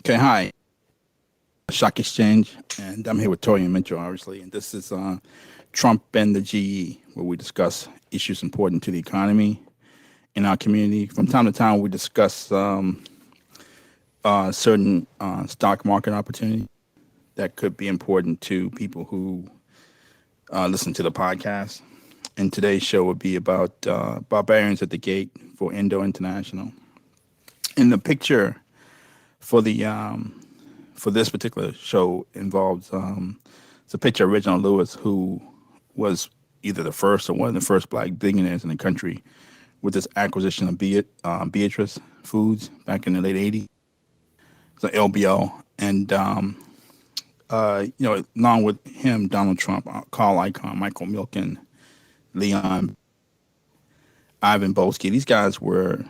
Okay, hi, Shock Exchange, and I'm here with Tori and Mitchell, obviously, and this is Trump and the GE, where we discuss issues important to the economy in our community. From time to time, we discuss certain stock market opportunities that could be important to people who listen to the podcast. And today's show would be about Barbarians at the Gate for Endo International. In the picture for the for this particular show involves it's a picture of Reginald Lewis, who was either the first or one of the first black billionaires in the country with this acquisition of Beatrice Foods back in the late '80s, so LBO, and along with him, Donald Trump, Carl Icahn, Michael Milken, Leon, Ivan Boesky. These guys were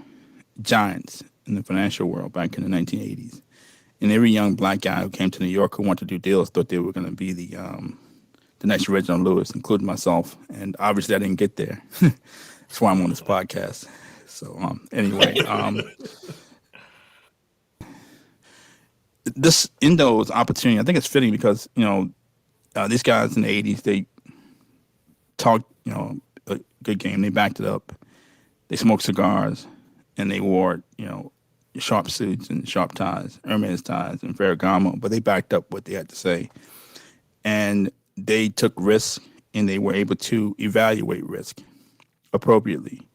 giants in the financial world back in the 1980s. And every young black guy who came to New York who wanted to do deals thought they were going to be the next Reginald Lewis, including myself. And obviously, I didn't get there. That's why I'm on this podcast. So anyway, this Endo's opportunity, I think it's fitting because these guys in the '80s, they talked a good game. They backed it up. They smoked cigars and they wore sharp suits and sharp ties, Hermes ties and Ferragamo, but they backed up what they had to say. And they took risk and they were able to evaluate risk appropriately.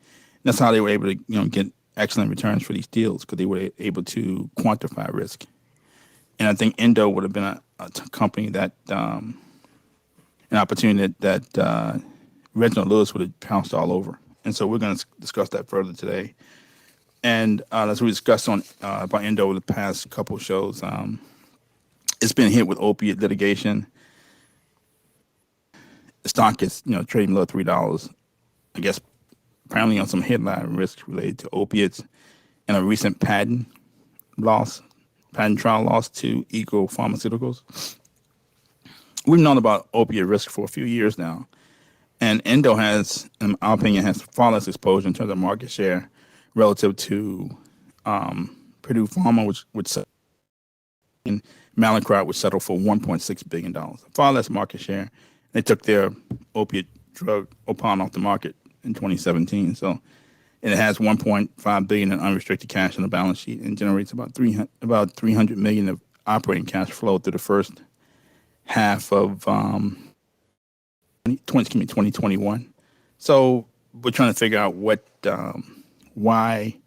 That's how they were able to get excellent returns for these deals, because they were able to quantify risk. And I think Endo would have been a company that, an opportunity that Reginald Lewis would have pounced all over. And so we're going to discuss that further today. And as we discussed on about Endo over the past couple of shows, it's been hit with opiate litigation. The stock is trading below $3. I guess apparently on some headline risk related to opiates, and a recent patent trial loss to Eagle Pharmaceuticals. We've known about opiate risk for a few years now, and Endo has, in my opinion, has far less exposure in terms of market share relative to Purdue Pharma, which and Mallinckrodt, which settled for $1.6 billion, far less market share. They took their opiate drug Opon off the market in 2017. So, and it has $1.5 billion in unrestricted cash on the balance sheet and generates about $300 million of operating cash flow through the first half of 2021. So we're trying to figure out why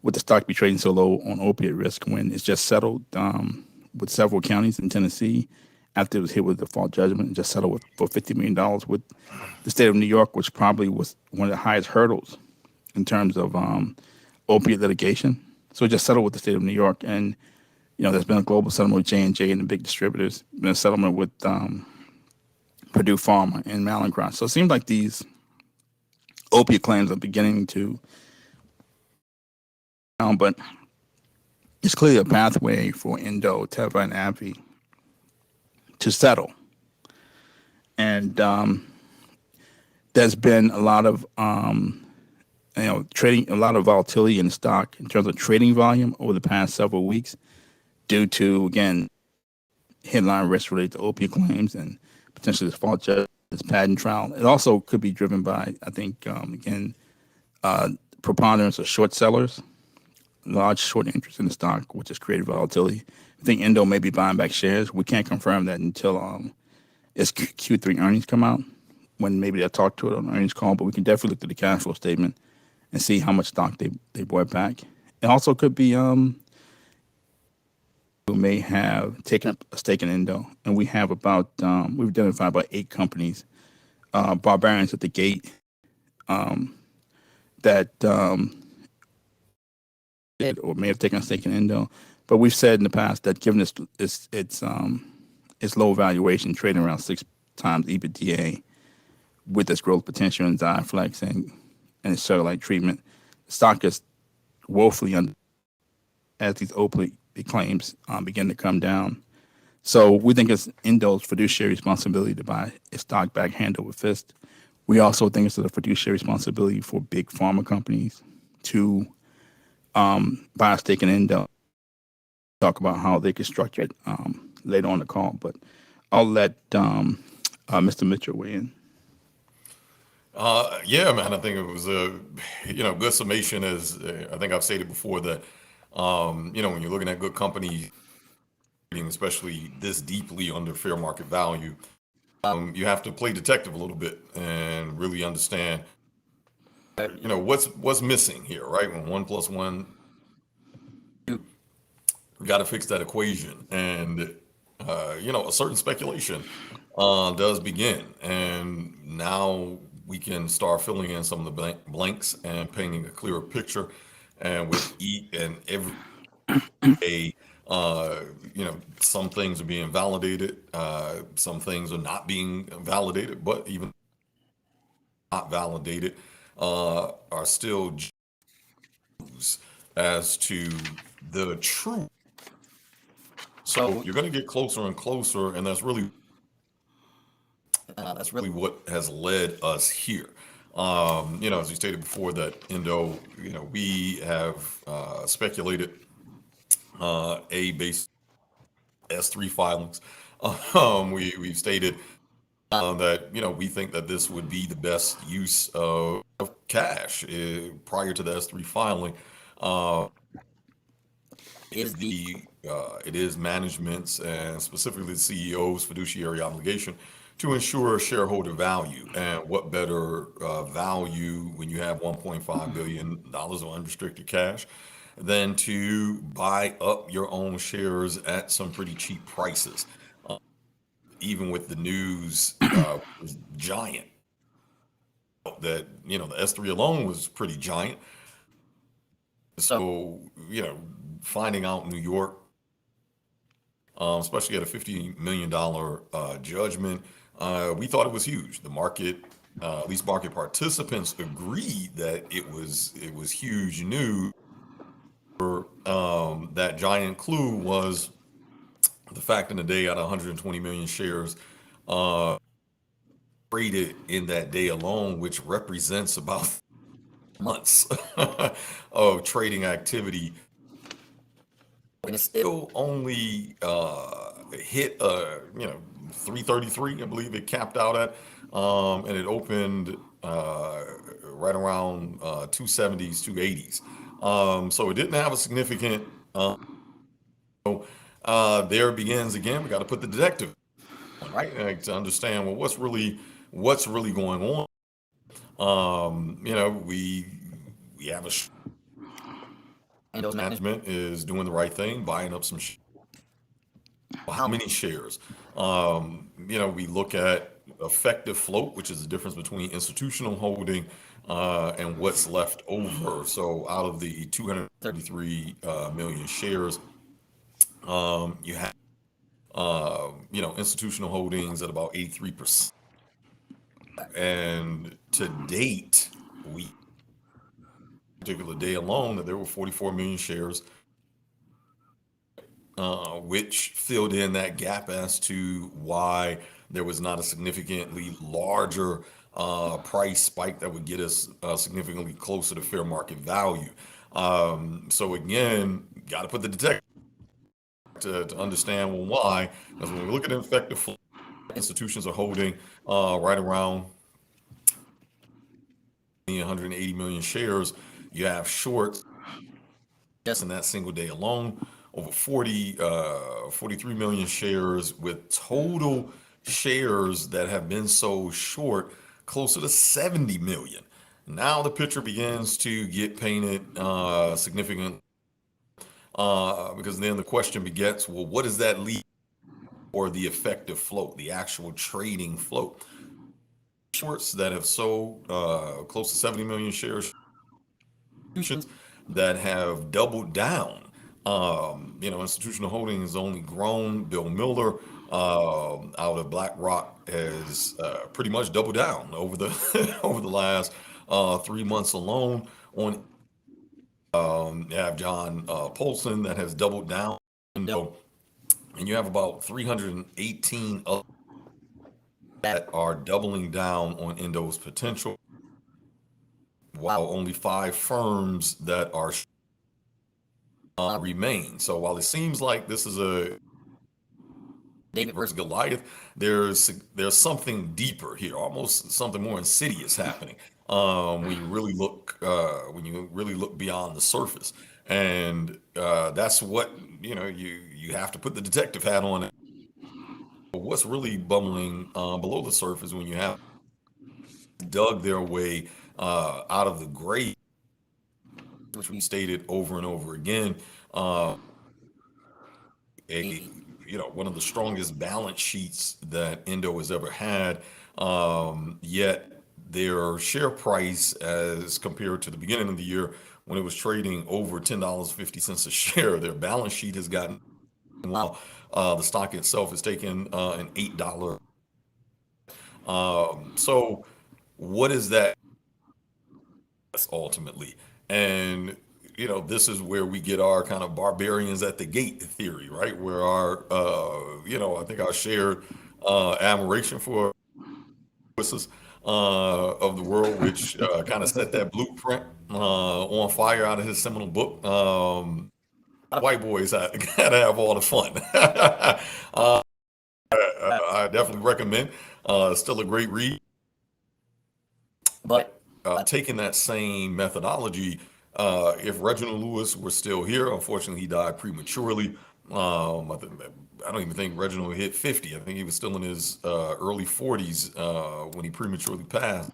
would the stock be trading so low on opiate risk when it's just settled with several counties in Tennessee after it was hit with default judgment, and just settled for $50 million with the state of New York, which probably was one of the highest hurdles in terms of opiate litigation. So it just settled with the state of New York. And, there's been a global settlement with J&J and the big distributors, been a settlement with Purdue Pharma and Mallinckrodt. So it seems like these opiate claims are beginning to, but it's clearly a pathway for Endo, Teva, and AbbVie to settle. And there's been a lot of trading, a lot of volatility in the stock in terms of trading volume over the past several weeks, due to, again, headline risk related to opiate claims and potentially default judgment, this patent trial. It also could be driven by, I think, preponderance of short sellers, large short interest in the stock, which has created volatility. I think Endo may be buying back shares. We can't confirm that until its Q3 earnings come out, when maybe they'll talk to it on the earnings call. But we can definitely look at the cash flow statement and see how much stock they bought back. It also could be who may have taken up a stake in Endo, and we have we've identified about 8 companies, Barbarians at the Gate, that or may have taken a stake in Endo. But we've said in the past that given its low valuation, trading around 6 times EBITDA, with its growth potential in Xiaflex and its cellulite treatment, the stock is woefully under as these opiate claims begin to come down. So we think it's Endo's fiduciary responsibility to buy its stock back hand over fist. We also think it's a fiduciary responsibility for big pharma companies to buy a stake in Endo talk about how they can structure it later on in the call. But I'll let Mr. Mitchell weigh in. Yeah, man, I think it was a good summation. As I think I've stated before that when you're looking at good companies, especially this deeply under fair market value, you have to play detective a little bit and really understand what's missing here, right? When one plus one, we got to fix that equation, and a certain speculation does begin, and now we can start filling in some of the blanks and painting a clearer picture. And with each and every day, some things are being validated, some things are not being validated, but even not validated are still Jews as to the truth. So you're going to get closer and closer, and that's really what has led us here. As you stated before, that Endo, we have speculated a base S3 filings. We've stated that we think that this would be the best use of cash prior to the S3 filing. Uh, it is management's and specifically the CEO's fiduciary obligation to ensure shareholder value. And what better value when you have $1.5 billion of unrestricted cash than to buy up your own shares at some pretty cheap prices. Even with the news was giant that the S3 alone was pretty giant. So finding out New York, especially at a $50 million judgment, we thought it was huge. The market, at least market participants, agreed that it was huge news. That giant clue was the fact in the day out of 120 million shares traded in that day alone, which represents about months of trading activity, and it still only hit 333, I believe it capped out at, and it opened right around 270s, 280s. So it didn't have a significant. There begins again. We got to put the detective on, right, to understand well what's really going on. We have Endo's management is doing the right thing, buying up some. How many shares? We look at effective float, which is the difference between institutional holding and what's left over. So out of the 233 million shares, you have institutional holdings at about 83%. And to date, we particular day alone that there were 44 million shares, which filled in that gap as to why there was not a significantly larger price spike that would get us significantly closer to fair market value. So again, got to put the detector to understand well why. Because when we look at effective flow, institutions are holding right around 180 million shares. You have shorts just in that single day alone, over 43 million shares, with total shares that have been sold short closer to 70 million. Now the picture begins to get painted significant because then the question begets, well, what does that lead or the effective float, the actual trading float? Shorts that have sold close to 70 million shares, that have doubled down. Institutional holding has only grown. Bill Miller out of BlackRock has pretty much doubled down over the over the last 3 months alone. On you have John Polson that has doubled down, and you have about 318 that are doubling down on Endo's potential, while only 5 firms that are remain. So while it seems like this is a David versus Goliath, there's something deeper here, almost something more insidious happening. When you really look beyond the surface, and that's what you have to put the detective hat on. What's really bubbling below the surface when you have dug their way out of the grave, which we stated over and over again. Uh, a One of the strongest balance sheets that Endo has ever had. Yet their share price, as compared to the beginning of the year when it was trading over $10.50 a share, their balance sheet has gotten while the stock itself has taken an $8. So what is that ultimately? And this is where we get our kind of barbarians at the gate theory, right? Where our I think our shared admiration for voices of the world, which kind of set that blueprint on fire out of his seminal book. White boys gotta have all the fun. I definitely recommend. Still a great read. But taking that same methodology, if Reginald Lewis were still here, unfortunately he died prematurely. I don't even think Reginald hit 50. I think he was still in his early 40s when he prematurely passed.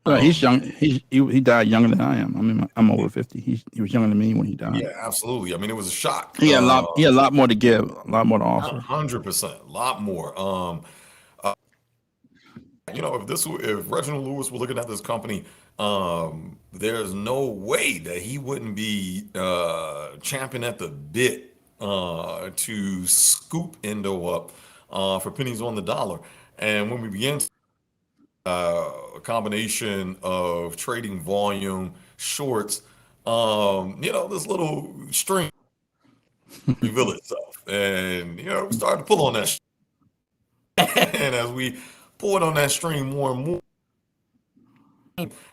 Well, he's Um, young. He died younger than I am. I mean, I'm over 50. He was younger than me when he died. yeah, absolutely. I mean, it was a shock. He had a lot. He had a lot more to give, a lot more to offer. 100%, a lot more. If Reginald Lewis were looking at this company, there's no way that he wouldn't be champing at the bit to scoop Endo up for pennies on the dollar. And when we begin a combination of trading volume, shorts, this little string reveal itself, and we started to pull on that, and as we pulled on that string more and more.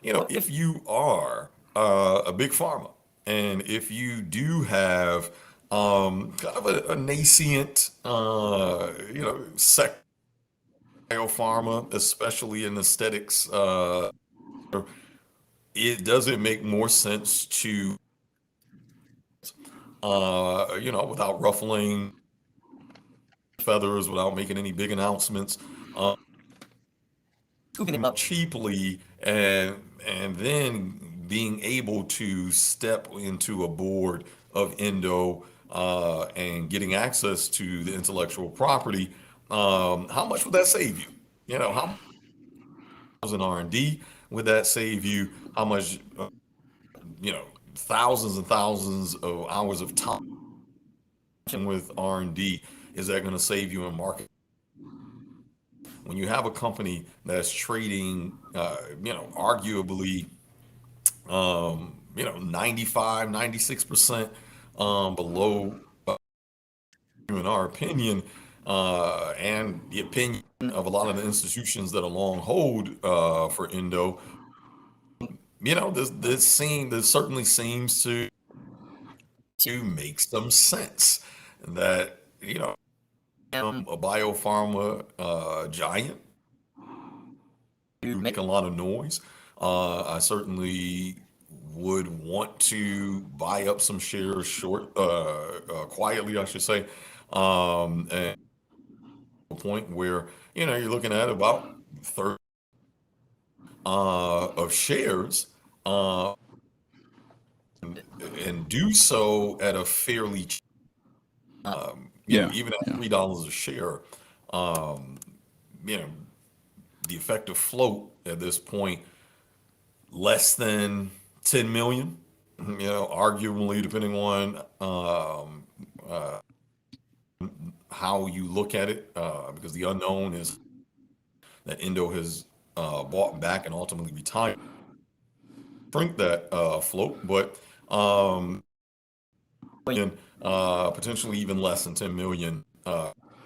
If you are a big pharma, and if you do have kind of a nascent, sector, biopharma, especially in aesthetics, it doesn't make more sense to, without ruffling feathers, without making any big announcements, scooping them up cheaply, and then being able to step into a board of Endo and getting access to the intellectual property. How much would that save you? How much in R&D would that save you? How much, thousands and thousands of hours of time with R&D is that going to save you in market? When you have a company that's trading, arguably, 95, 96% below, in our opinion, and the opinion of a lot of the institutions that are long hold for Endo, this certainly seems to make some sense that, a biopharma giant make a lot of noise. I certainly would want to buy up some shares quietly, I should say, and a point where you're looking at about 30 of shares, and do so at a fairly, Yeah, even at yeah. $3 a share, um, you know, the effective float at this point less than 10 million, arguably, depending on how you look at it, because the unknown is that Endo has bought back and ultimately retired, shrink that float, but potentially even less than 10 million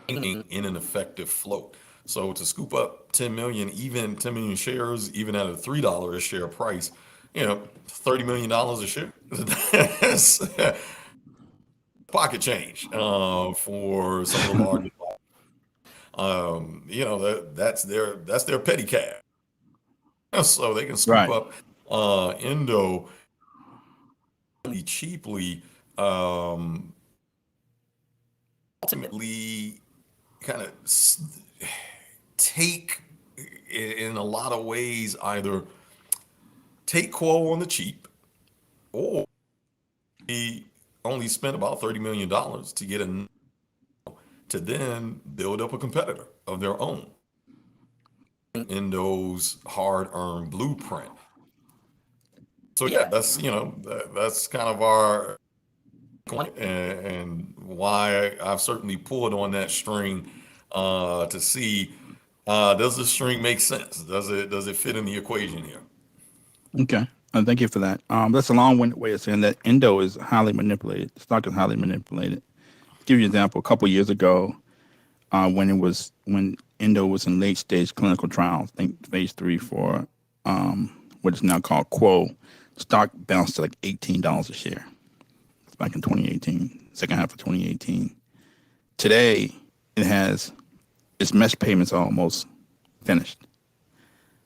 in an effective float. So to scoop up 10 million, even 10 million shares, even at a $3 a share price, $30 million a share. That's pocket change for some of the largest. That's their petty cash, so they can scoop Right. up Endo really cheaply. Um, Ultimately, kind of take in a lot of ways either take Quo on the cheap, or he only spent about $30 million to get to then build up a competitor of their own in those hard-earned blueprint. So yeah, that's kind of our point, and why I've certainly pulled on that string to see, does the string make sense? Does it fit in the equation here? Okay. Thank you for that. That's a long-winded way of saying that Endo is highly manipulated. Stock is highly manipulated. To give you an example, a couple of years ago, when Endo was in late stage clinical trials, I think phase three for what is now called Quo, stock bounced to like $18 a share. It's back in 2018, second half of 2018. Today, it has its mesh payments are almost finished.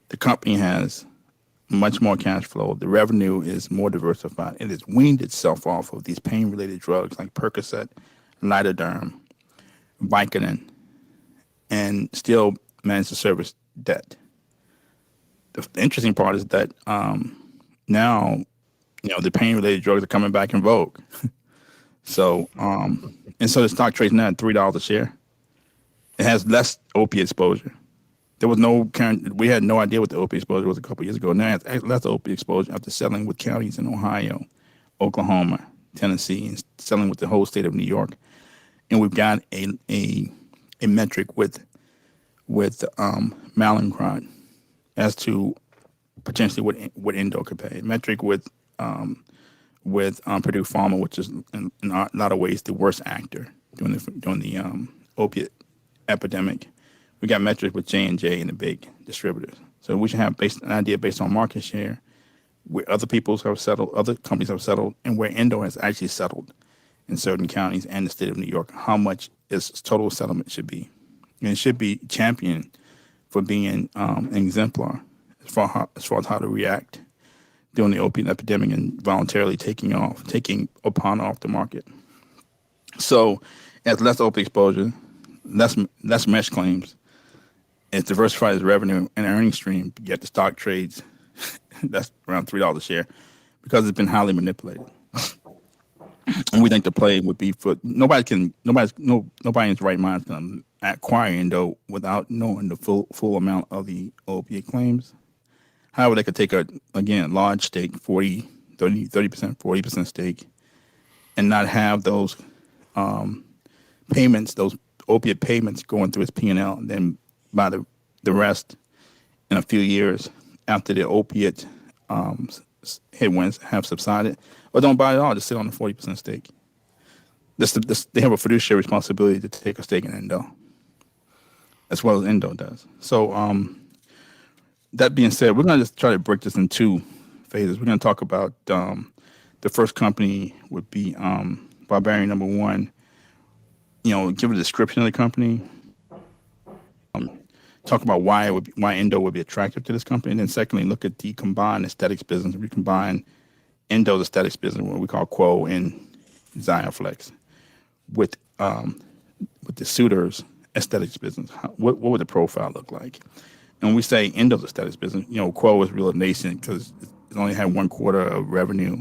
The company has much more cash flow. The revenue is more diversified. It has weaned itself off of these pain-related drugs like Percocet, Lidoderm, Vicodin, and still managed to service debt. The interesting part is that now, the pain-related drugs are coming back in vogue. So, and so the stock trades now at $3 a share. It has less opiate exposure. There was we had no idea what the opiate exposure was a couple of years ago. Now it has less opiate exposure after selling with counties in Ohio, Oklahoma, Tennessee, and selling with the whole state of New York. And we've got a metric with Mallinckrodt as to potentially what Endo could pay. A metric with Purdue Pharma, which is in a lot of ways the worst actor during the opiate epidemic. We got metrics with J&J and the big distributors. So we should have an idea based on market share, where other companies have settled, and where Endo has actually settled in certain counties and the state of New York, how much its total settlement should be. And it should be championed for being an exemplar as far as how to react during the opiate epidemic and voluntarily taking Opana off the market. So it has less opiate exposure, less mesh claims. It's diversified its revenue and earnings stream, yet the stock trades that's around $3 a share because it's been highly manipulated. And we think the play would be for nobody in his right mind is going to acquire Endo without knowing the full amount of the opiate claims. However, they could take a large stake, 30%, 40% stake, and not have those payments, those opiate payments going through its P&L, and then buy the rest in a few years after the opiate headwinds have subsided, or don't buy it all, just sit on the 40% stake. They have a fiduciary responsibility to take a stake in Endo, as well as Endo does. So that being said, we're going to just try to break this in two phases. We're going to talk about the first company would be Barbarian number one. Give a description of the company. Talk about why Endo would be attractive to this company, and then secondly, look at the combined aesthetics business. We combine Endo's aesthetics business, what we call Quo and Xiaflex, with the suitors aesthetics business. What would the profile look like? And when we say Endo's aesthetics business, Quo is real nascent because it only had 1/4 of revenue,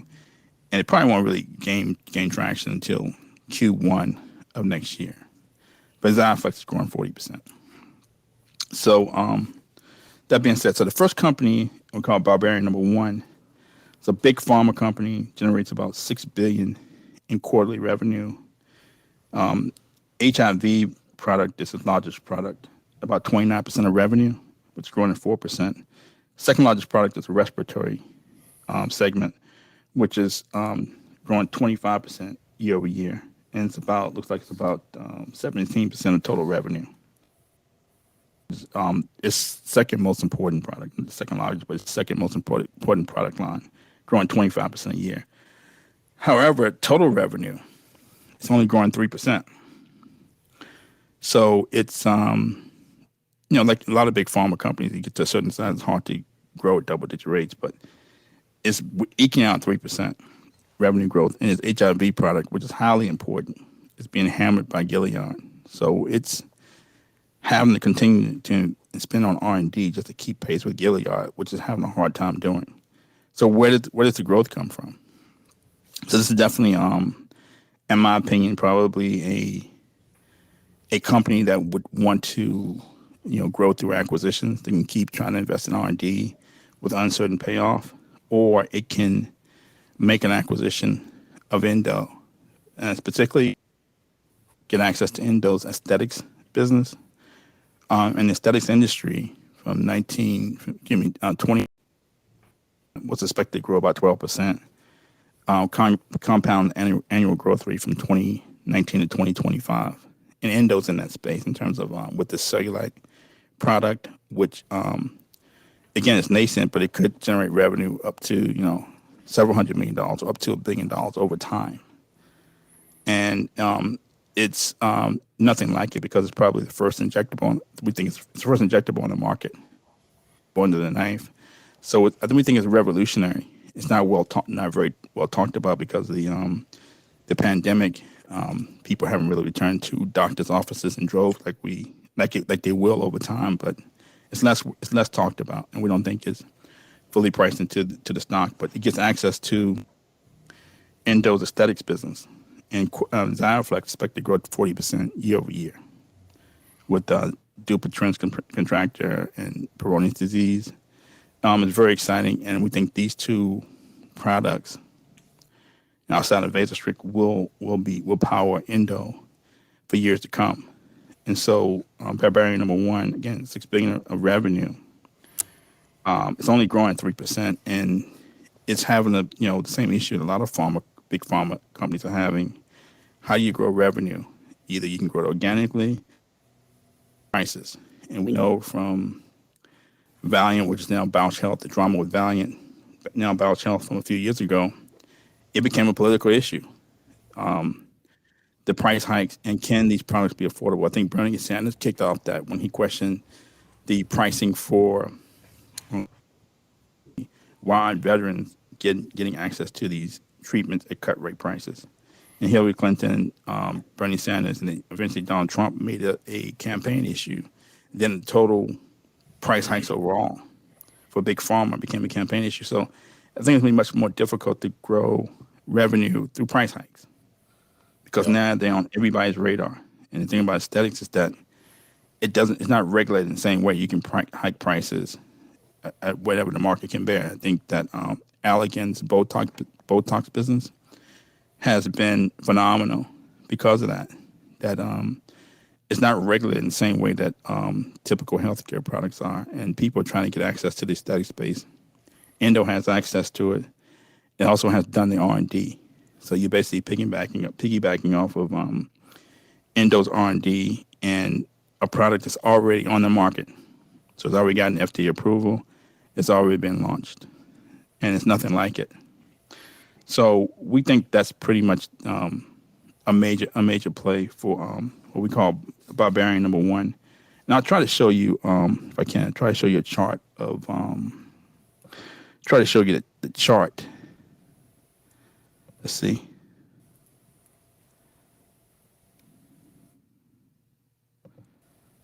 and it probably won't really gain traction until Q1 of next year. But Xiaflex is growing 40%. So that being said, so the first company we call Barbarian number one. It's a big pharma company, generates about $6 billion in quarterly revenue. HIV product is its largest product, about 29% of revenue, which is growing at 4%. Second largest product is a respiratory segment, which is growing 25% year over year, and looks like it's about 17% of total revenue. It's second most important product, the second largest, but it's second most important product line, growing 25% a year. However, total revenue It's only growing 3%. So it's like a lot of big pharma companies, you get to a certain size, it's hard to grow at double-digit rates, but it's eking out 3% revenue growth, and its HIV product, which is highly important, is being hammered by Gilead. So it's having to continue to spend on R&D just to keep pace with Gilead, which is having a hard time doing. So where does the growth come from? So this is definitely, in my opinion, probably a company that would want to, grow through acquisitions. They can keep trying to invest in R&D with uncertain payoff, or it can make an acquisition of Endo, and it's particularly get access to Endo's aesthetics business. And the aesthetics industry from 20 was expected to grow about 12%, compound annual growth rate from 2019 to 2025. And Endo's in that space in terms of with the cellulite product, which again is nascent, but it could generate revenue up to several $100 million, or up to $1 billion over time. And it's nothing like it because it's probably the first injectable. We think it's the first injectable on the market, born to the knife. So I think we think it's revolutionary. It's not very well talked about because of the pandemic. People haven't really returned to doctors' offices in droves like they will over time, but it's less talked about, and we don't think it's fully priced into the stock. But it gets access to Endo's aesthetics business, and Xiaflex expected to grow 40% year over year with Dupuytren's contractor and Peyronie's disease. It's very exciting, and we think these two products outside of Vasostrict will power Endo for years to come. And so, Barbarian number one, again, $6 billion of revenue. It's only growing 3%, and it's having the same issue that a lot of big pharma companies are having. How do you grow revenue? Either you can grow it organically, prices, and we know from Valiant, which is now Bausch Health, the drama with Valiant, now Bausch Health from a few years ago, it became a political issue. The price hikes, and can these products be affordable? I think Bernie Sanders kicked off that when he questioned the pricing for why veterans getting access to these treatments at cut rate prices. And Hillary Clinton, Bernie Sanders, and then eventually Donald Trump made a campaign issue. Then the total price hikes overall for big pharma became a campaign issue. So I think it's going to be much more difficult to grow revenue through price hikes because Yeah. now they're on everybody's radar. And the thing about aesthetics is that it's not regulated in the same way. You can hike prices at whatever the market can bear. I think that Allergan's Botox business has been phenomenal because of that. That it's not regulated in the same way that typical healthcare products are, and people are trying to get access to the aesthetic space. Endo has access to it. It also has done the R&D, so you're basically piggybacking off of Endo's R&D and a product that's already on the market. So it's already gotten FDA approval. It's already been launched, and it's nothing like it. So we think that's pretty much a major play for what we call Barbarian number one. And I'll try to show you, if I can, try to show you a chart of, try to show you the chart. Let's see.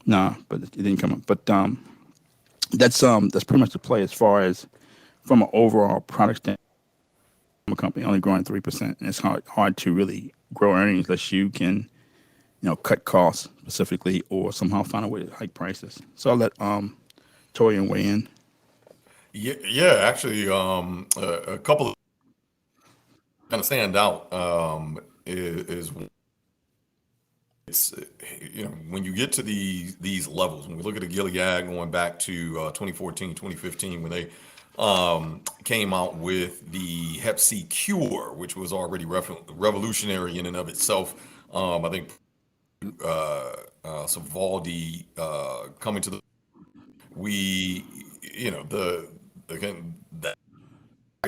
Nah, but it didn't come up. But that's pretty much the play as far as from an overall product standpoint. A company only growing 3%, and it's hard to really grow earnings unless you can, cut costs specifically or somehow find a way to hike prices. So I'll let Torian weigh in. Yeah, actually, a couple of kind of stand out is it's when you get to these levels, when we look at the Gilead going back to 2014, 2015, when they came out with the Hep C cure, which was already revolutionary in and of itself. I think Savaldi coming to we the again the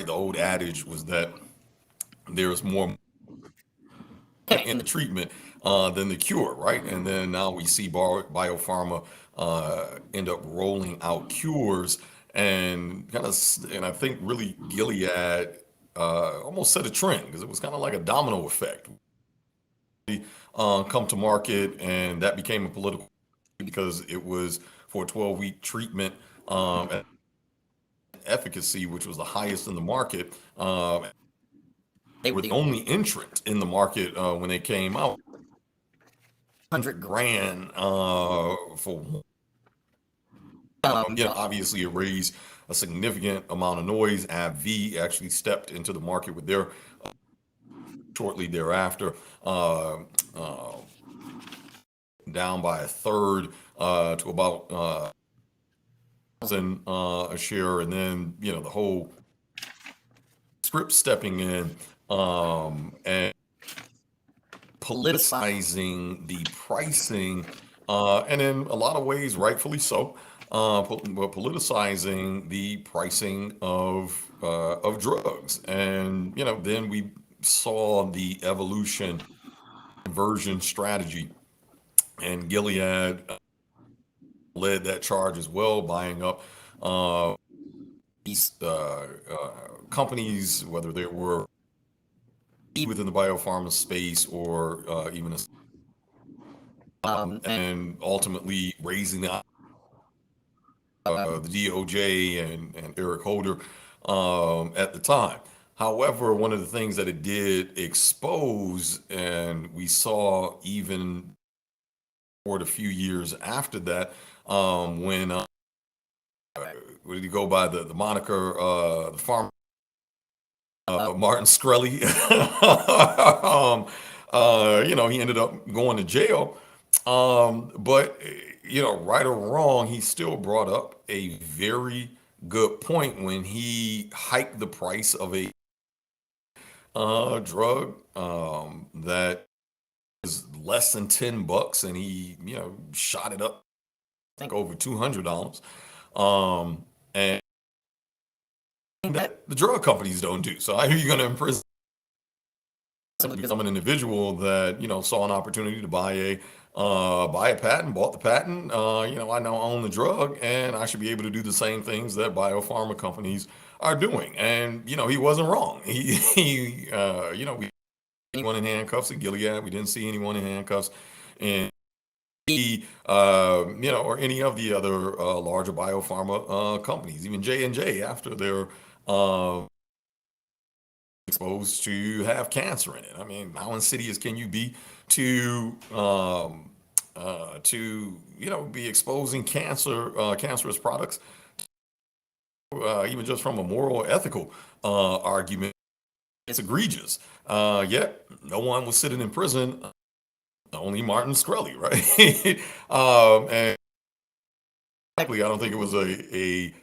old adage was that there's more in the treatment than the cure, right? And then now we see biopharma end up rolling out cures and and I think really Gilead almost set a trend because it was kind of like a domino effect. Come to market, and that became a political because it was for a 12-week treatment efficacy, which was the highest in the market. They were the only entrant in the market when they came out. 100 grand for obviously it raised a significant amount of noise. AbbVie actually stepped into the market with their shortly thereafter, down by a third to about a share, and then the whole script stepping in and politicizing the pricing, and in a lot of ways, rightfully so, but politicizing the pricing of drugs, and then we saw the evolution conversion strategy, and Gilead led that charge as well, buying up these companies, whether they were within the biopharma space or even and ultimately raising the DOJ and Eric Holder at the time. However, one of the things that it did expose, and we saw even for a few years after that, when what did he go by the moniker, the farm, Martin Shkreli. He ended up going to jail. But right or wrong, he still brought up a very good point when he hiked the price of a drug that is less than $10, and he shot it up, I think, over $200. And that the drug companies don't do. So how are you going to imprison because I'm an individual that saw an opportunity to buy a patent, bought the patent. I now own the drug, and I should be able to do the same things that biopharma companies are doing. And he wasn't wrong. We anyone in handcuffs at Gilead. We didn't see anyone in handcuffs, and or any of the other larger biopharma companies, even J&J after their exposed to have cancer in it. I mean, how insidious can you be to be exposing cancerous products, even just from a moral, ethical argument? It's egregious. Yet no one was sitting in prison. Only Martin Shkreli, right? And frankly, I don't think it was a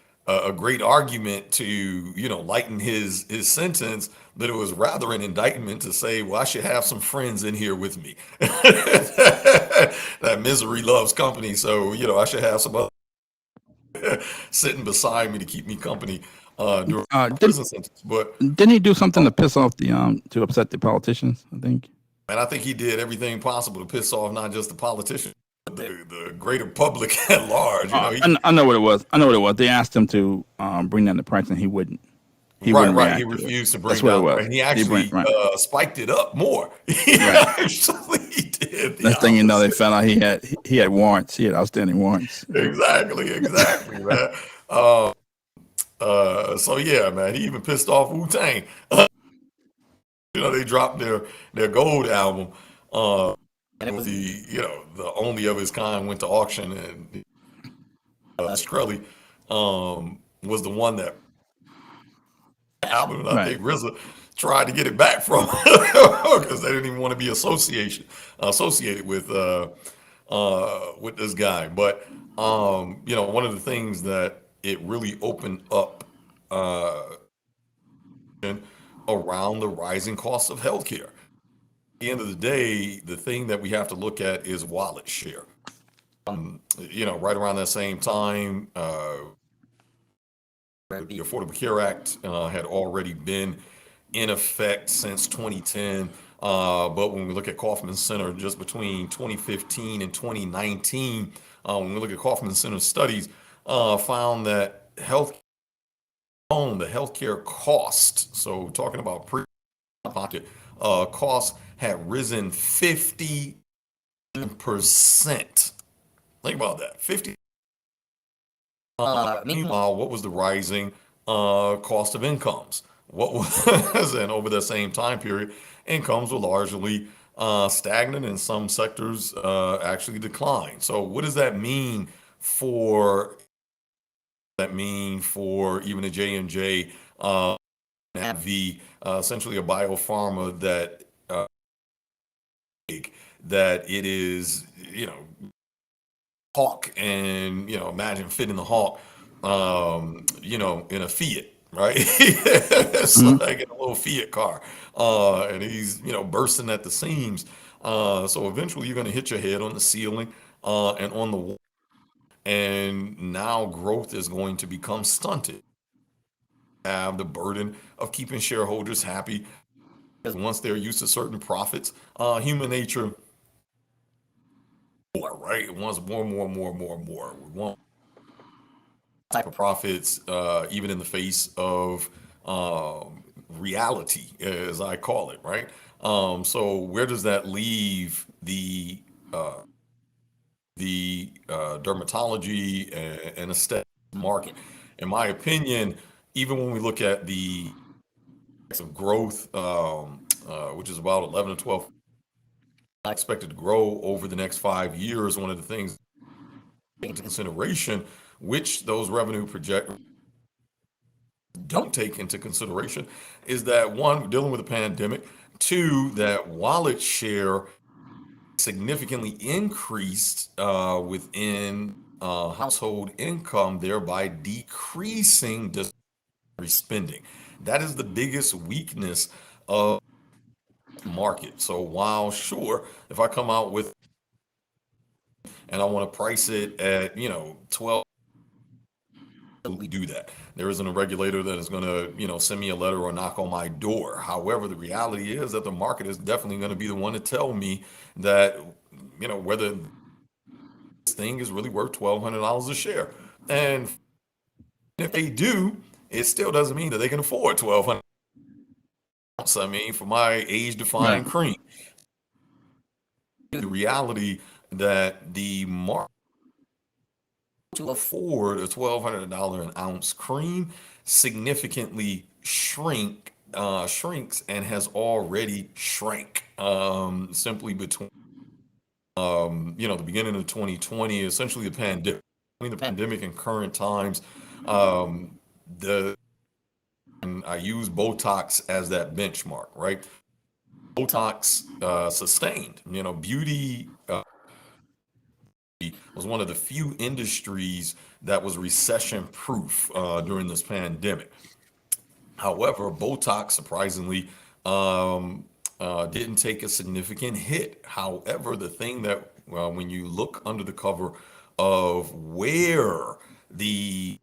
great argument to lighten his sentence, but it was rather an indictment to say, well, I should have some friends in here with me. That misery loves company, so I should have some other sitting beside me to keep me company during the Didn't prison sentence. But didn't he do something to piss off to upset the politicians? I think. and I think he did everything possible to piss off not just the politicians, but the greater public at large. I know what it was. I know what it was. They asked him to bring down the price, and he wouldn't. He Right, wouldn't right. He react to it. refused to bring That's what it down, was. and he He went actually right. spiked it up more. He Right. actually did the Next thing you know, they opposite. found out he had warrants. He had outstanding warrants. Exactly, man. So yeah, man. He even pissed off Wu-Tang. They dropped their gold album, and it was the only of its kind went to auction, and Shkreli was the one that album, and I Right. think RZA tried to get it back from because they didn't even want to be associated with this guy. But one of the things that it really opened up around the rising costs of healthcare. At the end of the day, the thing that we have to look at is wallet share. Right around that same time, the Affordable Care Act had already been in effect since 2010. But when we look at Kaufman Center, just between 2015 and 2019, when we look at Kaufman Center studies, found that the healthcare cost, so talking about pre-pocket costs, had risen 50%. Think about that, 50. Meanwhile, what was the rising cost of incomes? What was, and over the same time period, incomes were largely stagnant, and some sectors actually declined. So, what does that mean for even a J&J, AbbVie, essentially a biopharma that it is, Hawk, and imagine fitting the Hawk, in a Fiat, right? It's Hmm. like in a little Fiat car, and he's bursting at the seams. So eventually you're going to hit your head on the ceiling and on the wall, and now growth is going to become stunted. Have the burden of keeping shareholders happy, because once they're used to certain profits, human nature, more, right? It wants more, more, more, more, more. We want type of profits, even in the face of reality, as I call it, right? So where does that leave the dermatology and aesthetic market? In my opinion, even when we look at the of growth, which is about 11 to 12, expected to grow over the next 5 years, one of the things into consideration, which those revenue project don't take into consideration, is that one, we're dealing with a pandemic. Two, that wallet share significantly increased within household income, thereby decreasing discretionary spending. That is the biggest weakness of the market. So while sure, if I come out with and I want to price it at 12, do that. There isn't a regulator that is going to, send me a letter or knock on my door. However, the reality is that the market is definitely going to be the one to tell me that, whether this thing is really worth $1,200 a share. And if they do, it still doesn't mean that they can afford 1,200. I mean, for my Right. age-defying cream, the reality that the market to afford a $1,200 an ounce cream significantly shrinks, and has already shrank, simply between the beginning of 2020, essentially the pandemic and current times. um, the and I use Botox as that benchmark, right? Botox sustained, beauty was one of the few industries that was recession proof during this pandemic. However, Botox surprisingly didn't take a significant hit. However, the thing that, when you look under the cover of where the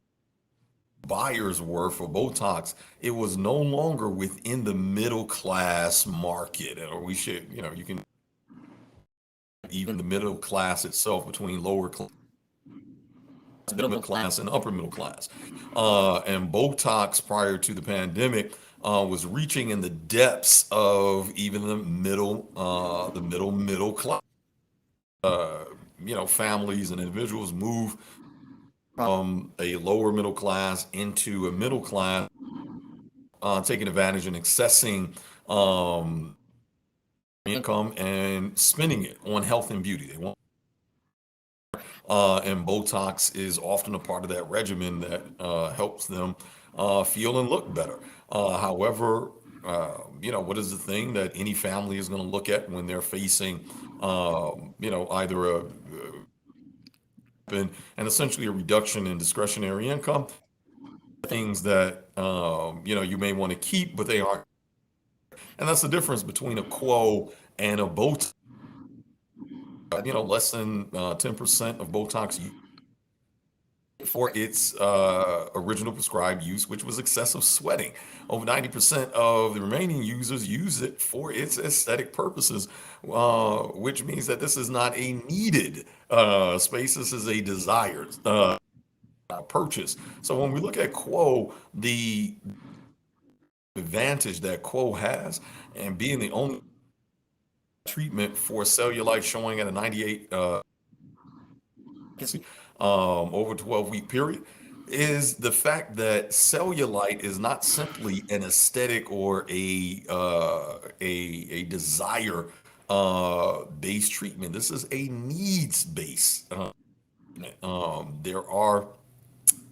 buyers were for Botox, it was no longer within the middle class market. Or we should, you can even the middle class itself, between lower class, middle class, and upper middle class. And Botox prior to the pandemic was reaching in the depths of even the middle class. Uh, Families and individuals move from a lower middle class into a middle class, taking advantage and accessing income and spending it on health and beauty. They want and Botox is often a part of that regimen that helps them feel and look better. However, what is the thing that any family is going to look at when they're facing, either and essentially a reduction in discretionary income? Things that you may want to keep, but they aren't. And that's the difference between a Quo and a Botox. Less than 10% of Botox for its original prescribed use, which was excessive sweating. Over 90% of the remaining users use it for its aesthetic purposes, which means that this is not a needed space. This is a desired purchase. So when we look at Quo, the advantage that Quo has, and being the only treatment for cellulite showing at a 98 over a 12-week period, is the fact that cellulite is not simply an aesthetic or a desire based treatment. This is a needs based. There are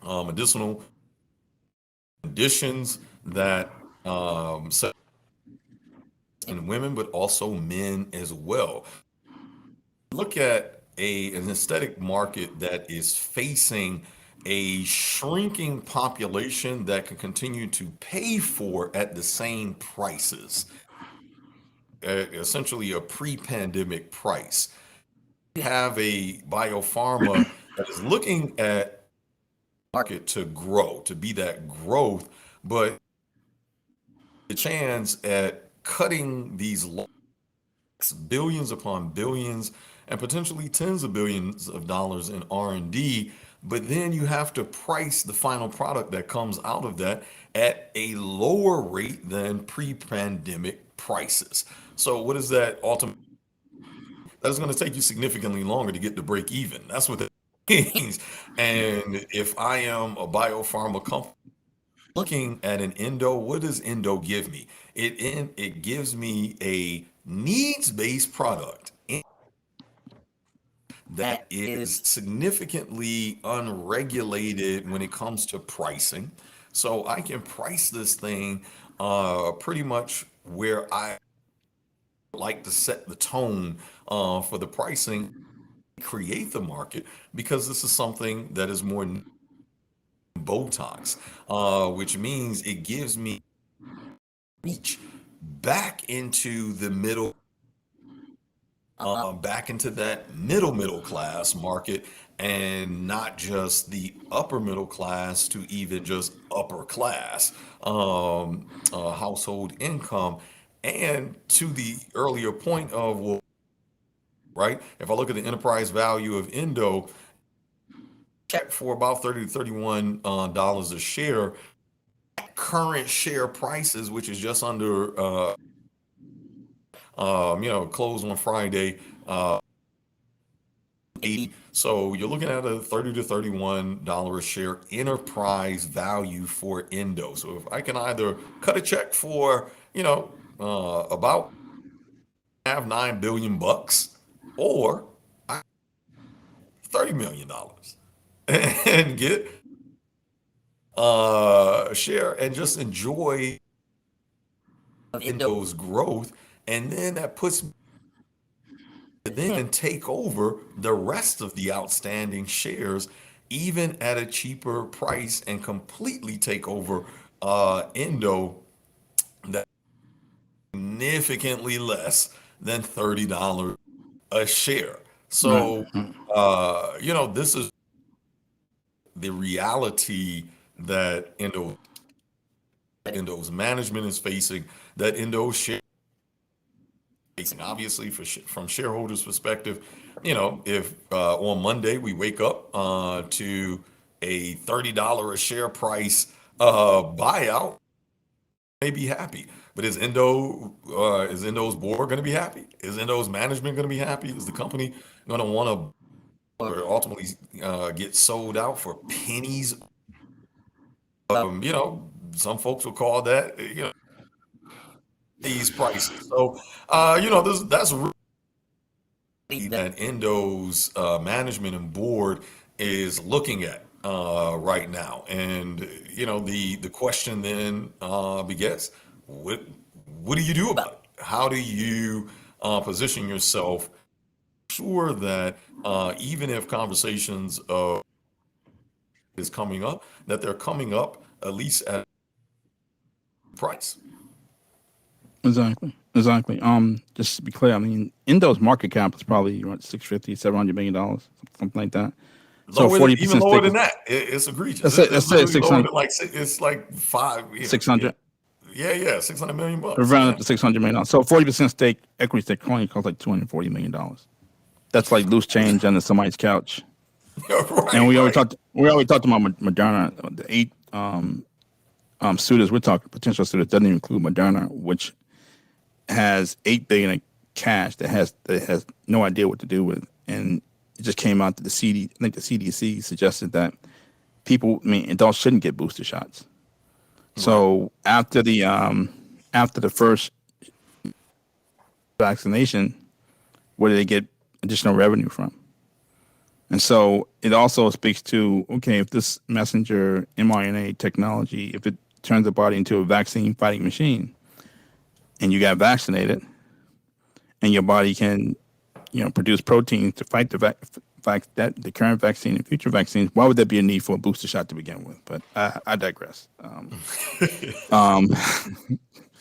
medicinal conditions that in women, but also men as well. Look at an aesthetic market that is facing a shrinking population that can continue to pay for at the same prices, essentially a pre-pandemic price. We have a biopharma that is looking at market to grow, to be that growth, but the chance at cutting these billions upon billions and potentially tens of billions of dollars in R&D, but then you have to price the final product that comes out of that at a lower rate than pre-pandemic prices. So what is that ultimately? That's going to take you significantly longer to get to break even. That's what that means. And if I am a biopharma company looking at an Endo, what does Endo give me? It gives me a needs-based product that is significantly unregulated when it comes to pricing. So I can price this thing pretty much where I like to set the tone for the pricing, create the market, because this is something that is more Botox, which means it gives me reach back into the middle, back into that middle class market, and not just the upper middle class to even just upper class household income. And to the earlier point of, well, right, if I look at the enterprise value of Endo, check for about 30 to 31 dollars a share. Current share prices, which is just under close on Friday, 80. So you're looking at a 30 to 31 a share enterprise value for Endo. So if I can either cut a check for about have $9 billion, or $30 million and get a share and just enjoy Endo's growth, and then that puts me to then take over the rest of the outstanding shares, even at a cheaper price, and completely take over Endo that significantly less than $30 a share. Right. So, this is the reality that Endo's management is facing, that Endo's share facing. Obviously, from shareholders' perspective, if on Monday we wake up to a $30 a share price buyout, may be happy. But is Endo's board going to be happy? Is Endo's management going to be happy? Is the company going to want to ultimately get sold out for pennies? Some folks will call that these prices. So that's really that Endo's management and board is looking at right now. And the question then begets, what do you do about it? How do you position yourself, sure that even if conversations is coming up, that they're coming up at least at price? Exactly. Just to be clear, I mean, Indo's market cap is probably what, 650, $700 million, something like that. So Lower than even 40% lower stake than is, that. It's egregious. let's say It's let's say it's literally six lower hundred than like it's like five. Yeah, six yeah, hundred. yeah. 600 million bucks. Round Yeah, up to $600 million. So 40% stake, equity stake only costs like $240 million. That's like loose change under somebody's couch. And right, right. we already talked about Moderna. The eight suitors we're talking, potential suitors, doesn't even include Moderna, which has $8 billion in cash that has no idea what to do with. And it just came out that I think the CDC suggested that adults shouldn't get booster shots. Right. So after the first vaccination, where do they get additional revenue from? And so it also speaks to, okay, if this messenger mRNA technology, if it turns the body into a vaccine fighting machine, and you got vaccinated, and your body can, produce proteins to fight the current vaccine and future vaccines, why would there be a need for a booster shot to begin with? But I digress. Um,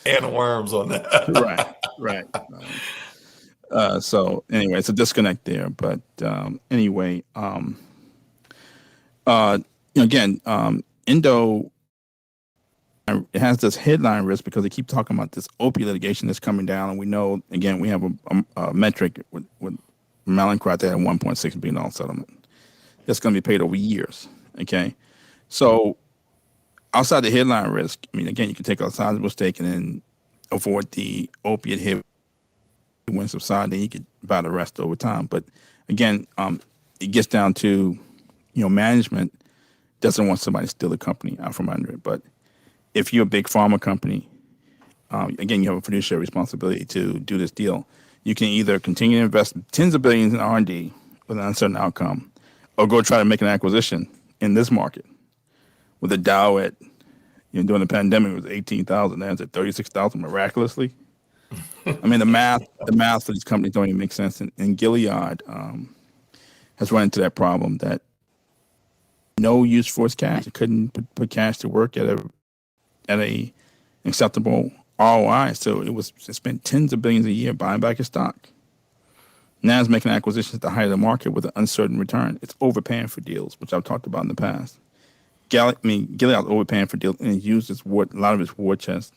And worms on right, that. right. So anyway, it's a disconnect there. But anyway, uh, again, Endo, it has this headline risk because they keep talking about this opiate litigation that's coming down, and we know again we have a metric with Mallinckrodt that had $1.6 billion settlement that's going to be paid over years. Okay, so outside the headline risk, I mean, again, you can take a sizable stake and then avoid the opiate hit when subside, then you could buy the rest over time. But again, it gets down to management doesn't want somebody to steal the company out from under it. But if you're a big pharma company, again, you have a fiduciary responsibility to do this deal. You can either continue to invest tens of billions in R&D with an uncertain outcome, or go try to make an acquisition in this market with a Dow at, during the pandemic, it was 18,000. Now it's at 36,000 miraculously. I mean, the math for these companies don't even make sense. And Gilead has run into that problem that no use for its cash. It couldn't put cash to work at a acceptable ROI. So it spent tens of billions a year buying back its stock. Now it's making acquisitions at the height of the market with an uncertain return. It's overpaying for deals, which I've talked about in the past. Gilead's overpaying for deals, and it used a lot of its war chest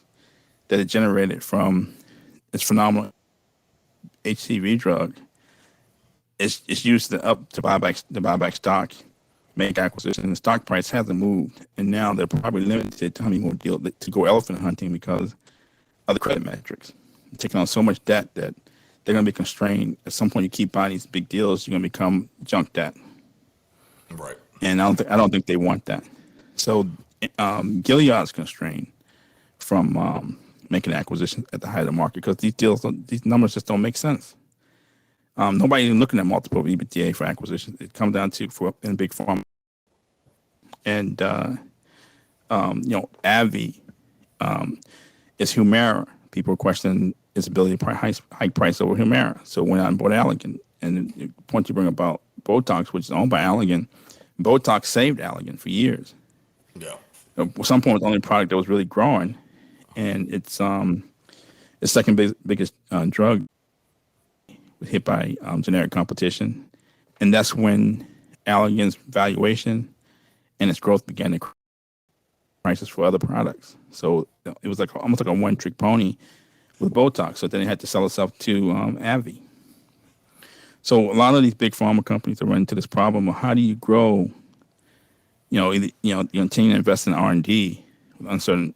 that it generated from its phenomenal HCV drug. It's used to buy back stock, make acquisitions. The stock price hasn't moved, and now they're probably limited to how many more deals to go elephant hunting because of the credit metrics. They're taking on so much debt that they're going to be constrained. At some point, you keep buying these big deals, you're going to become junk debt, Right. and I don't think they want that. So Gilead's constrained from making acquisitions at the height of the market because these numbers just don't make sense. Nobody even looking at multiple EBITDA for acquisitions. It comes down to in big pharma. And AbbVie is Humira. People are questioning its ability to hike price over Humira. So went out and bought Allergan. And the point you bring about Botox, which is owned by Allergan, Botox saved Allergan for years. Yeah. At some point, it was the only product that was really growing, and it's second biggest drug hit by generic competition, and that's when Allergan's valuation and its growth began to prices for other products. So it was like almost like a one-trick pony with Botox. So then it had to sell itself to AbbVie. So a lot of these big pharma companies are running into this problem of how do you grow? Either you continue to invest in R&D with uncertain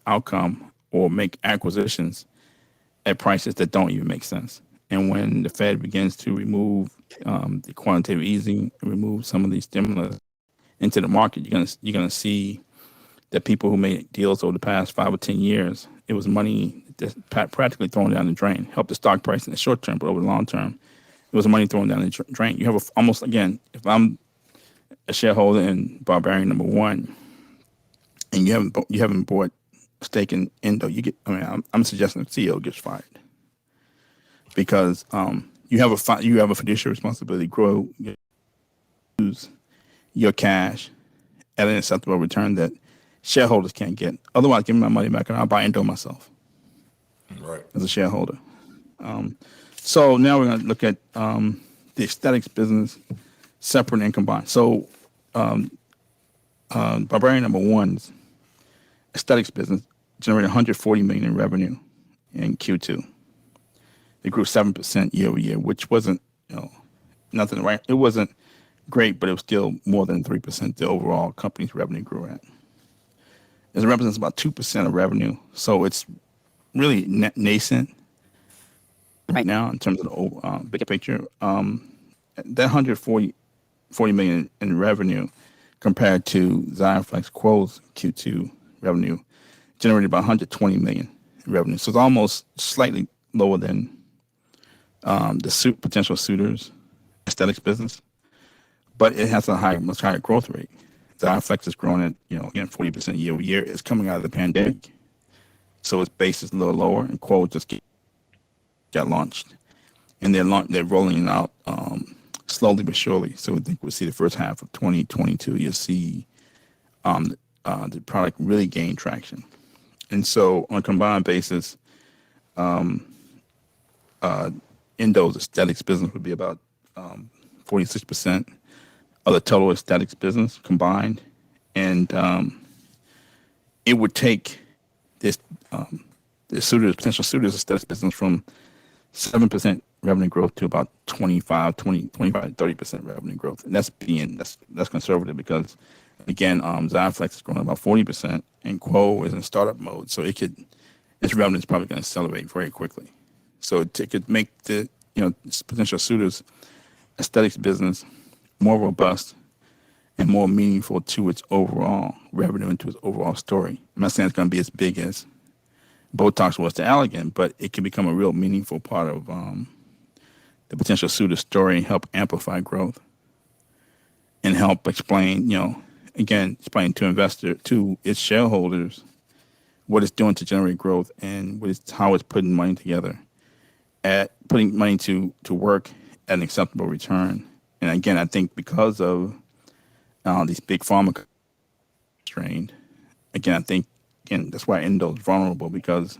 outcome, or make acquisitions at prices that don't even make sense. And when the Fed begins to remove the quantitative easing, remove some of these stimulus into the market, you're gonna see that people who made deals over the past 5 or 10 years, it was money that's practically thrown down the drain. Helped the stock price in the short term, but over the long term, it was money thrown down the drain. You have almost, again, if I'm a shareholder in Barbarian number one, and you haven't bought a stake in Endo, I'm suggesting the CEO gets fired because you have a fiduciary responsibility to grow, use your cash at an acceptable return that shareholders can't get. Otherwise, give me my money back and I'll buy Endo myself Right. as a shareholder. So now we're going to look at the aesthetics business. separate and combined. So, Barbarian number one's aesthetics business generated 140 million in revenue in Q2. They grew 7% year over year, which wasn't, nothing right. It wasn't great, but it was still more than 3% the overall company's revenue grew at. It represents about 2% of revenue, so it's really nascent right now in terms of the big picture. That 140 million in revenue compared to Xiaflex Quo's Q2 revenue generated about 120 million in revenue. So it's almost slightly lower than the potential suitors aesthetics business, but it has a much higher growth rate. Xiaflex is growing at, again, 40% year over year. It's coming out of the pandemic, so its base is a little lower, and Quo just got launched, and they're rolling it out slowly but surely. So I think we'll see the first half of 2022. You'll see the product really gain traction, and so on a combined basis, Endo's aesthetics business would be about 46% of the total aesthetics business combined, and it would take this the potential suitors aesthetics business from 7% revenue growth to about 30% revenue growth. And that's conservative because, again, Xiaflex is growing about 40% and Quo is in startup mode. So its revenue is probably going to accelerate very quickly. So it could make the, potential suitors aesthetics business more robust and more meaningful to its overall revenue and to its overall story. I'm not saying it's going to be as big as Botox was to Allergan, but it can become a real meaningful part of the potential suitor story and help amplify growth and help explain, explain to its shareholders what it's doing to generate growth and how it's putting money to work at an acceptable return. And again, I think because of these big pharma strained, that's why Endo is vulnerable because